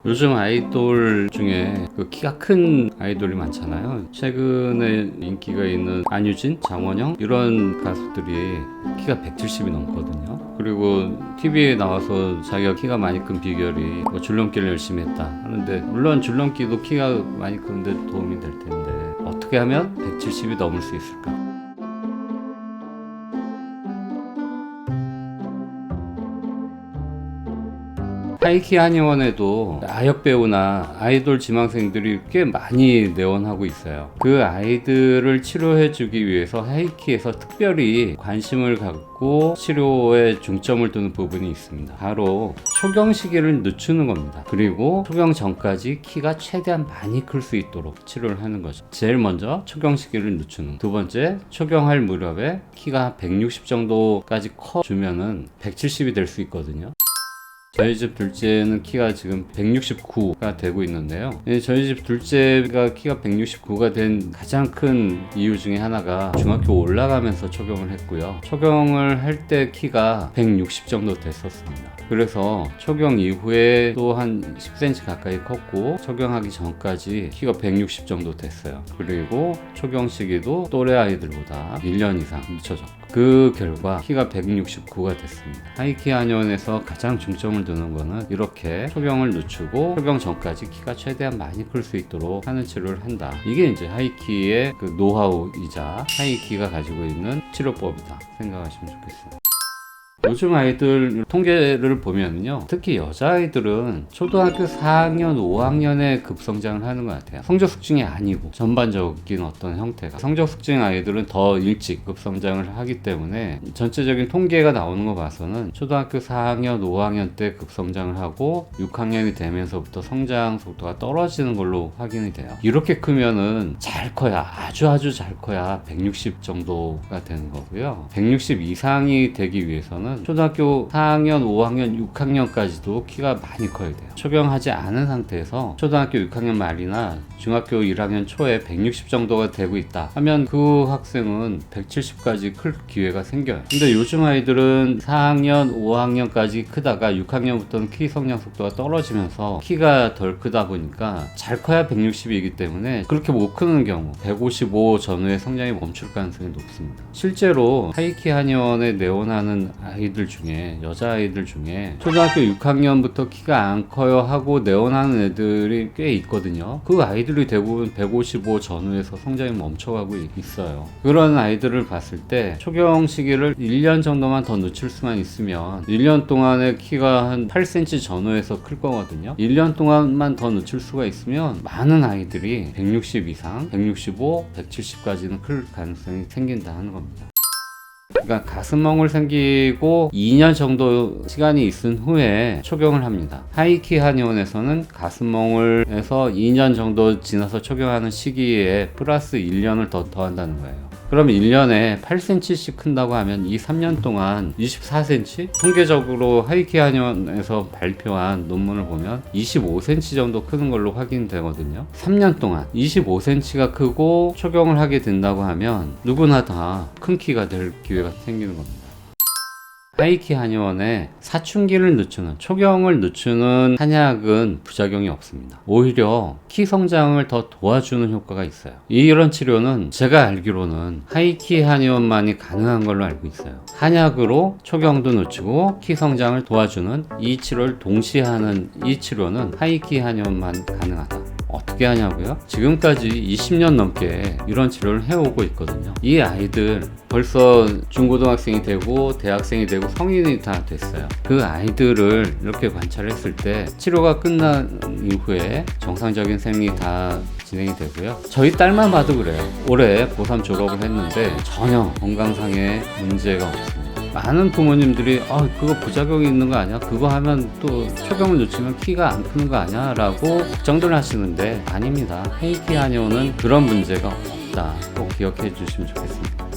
요즘 아이돌 중에 키가 큰 아이돌이 많잖아요. 최근에 인기가 있는 안유진, 장원영 이런 가수들이 키가 170이 넘거든요. 그리고 TV에 나와서 자기가 키가 많이 큰 비결이 줄넘기를 열심히 했다 하는데, 물론 줄넘기도 키가 많이 크는데 도움이 될 텐데 어떻게 하면 170이 넘을 수 있을까? 하이키 한의원에도 아역 배우나 아이돌 지망생들이 꽤 많이 내원하고 있어요. 그 아이들을 치료해주기 위해서 하이키에서 특별히 관심을 갖고 치료에 중점을 두는 부분이 있습니다. 바로 초경 시기를 늦추는 겁니다. 그리고 초경 전까지 키가 최대한 많이 클 수 있도록 치료를 하는 거죠. 제일 먼저 초경 시기를 늦추는, 두 번째 초경할 무렵에 키가 160 정도까지 커주면은 170이 될 수 있거든요. 저희 집 둘째는 키가 지금 169가 되고 있는데요. 저희 집 둘째가 키가 169가 된 가장 큰 이유 중에 하나가 중학교 올라가면서 초경을 했고요. 초경을 할 때 키가 160 정도 됐었습니다. 그래서 초경 이후에 또 한 10cm 가까이 컸고, 초경하기 전까지 키가 160 정도 됐어요. 그리고 초경 시기도 또래 아이들보다 1년 이상 늦춰졌고, 그 결과 키가 169가 됐습니다. 하이키 한의원에서 가장 중점을 두는 거는 이렇게 초경을 늦추고 초경 전까지 키가 최대한 많이 클 수 있도록 하는 치료를 한다. 이게 이제 하이키의 그 노하우이자 하이키가 가지고 있는 치료법이다 생각하시면 좋겠습니다. 요즘 아이들 통계를 보면요, 특히 여자아이들은 초등학교 4학년, 5학년에 급성장을 하는 것 같아요. 성적 숙징이 아니고 전반적인 어떤 형태가. 성적 숙징 아이들은 더 일찍 급성장을 하기 때문에 전체적인 통계가 나오는 거 봐서는 초등학교 4학년, 5학년 때 급성장을 하고 6학년이 되면서부터 성장 속도가 떨어지는 걸로 확인이 돼요. 이렇게 크면은 잘 커야, 아주 잘 커야 160 정도가 되는 거고요. 160 이상이 되기 위해서는 초등학교 4학년, 5학년, 6학년까지도 키가 많이 커야 돼요. 초경하지 않은 상태에서 초등학교 6학년 말이나 중학교 1학년 초에 160 정도가 되고 있다 하면 그 학생은 170까지 클 기회가 생겨요. 근데 요즘 아이들은 4학년, 5학년까지 크다가 6학년부터는 키 성장 속도가 떨어지면서 키가 덜 크다 보니까 잘 커야 160이기 때문에 그렇게 못 크는 경우 155 전후에 성장이 멈출 가능성이 높습니다. 실제로 하이키 한의원에 내원하는 아이들 중에, 여자아이들 중에 초등학교 6학년부터 키가 안 커요 하고 내원하는 애들이 꽤 있거든요. 그 아이들이 대부분 155 전후에서 성장이 멈춰가고 있어요. 그런 아이들을 봤을 때 초경 시기를 1년 정도만 더 늦출 수만 있으면 1년 동안에 키가 한 8cm 전후에서 클 거거든요. 1년 동안만 더 늦출 수가 있으면 많은 아이들이 160 이상, 165, 170까지는 클 가능성이 생긴다 하는 겁니다. 그러니까 가슴멍을 생기고 2년 정도 시간이 있은 후에 초경을 합니다. 하이키 한의원에서는 가슴멍을 해서 2년 정도 지나서 초경하는 시기에 플러스 1년을 더 더한다는 거예요. 그럼 1년에 8cm씩 큰다고 하면 이 3년 동안 24cm? 통계적으로 하이키 한의원에서 발표한 논문을 보면 25cm 정도 크는 걸로 확인되거든요. 3년 동안 25cm가 크고 초경을 하게 된다고 하면 누구나 다 큰 키가 될 기회가 생기는 겁니다. 하이키 한의원에 사춘기를 늦추는, 초경을 늦추는 한약은 부작용이 없습니다. 오히려 키 성장을 더 도와주는 효과가 있어요. 이런 치료는 제가 알기로는 하이키 한의원만이 가능한 걸로 알고 있어요. 한약으로 초경도 늦추고 키 성장을 도와주는 이 치료를 동시에 하는 이 치료는 하이키 한의원만 가능하다. 어떻게 하냐고요? 지금까지 20년 넘게 이런 치료를 해오고 있거든요. 이 아이들 벌써 중고등학생이 되고 대학생이 되고 성인이 다 됐어요. 그 아이들을 이렇게 관찰했을 때 치료가 끝난 이후에 정상적인 생리 다 진행이 되고요. 저희 딸만 봐도 그래요. 올해 고3 졸업을 했는데 전혀 건강상의 문제가 없습니다. 많은 부모님들이 그거 부작용이 있는 거 아니야? 그거 하면 또 초경을 늦추면 키가 안 크는 거 아니야? 라고 걱정들 하시는데 아닙니다. 하이키 한의원은 그런 문제가 없다. 꼭 기억해 주시면 좋겠습니다.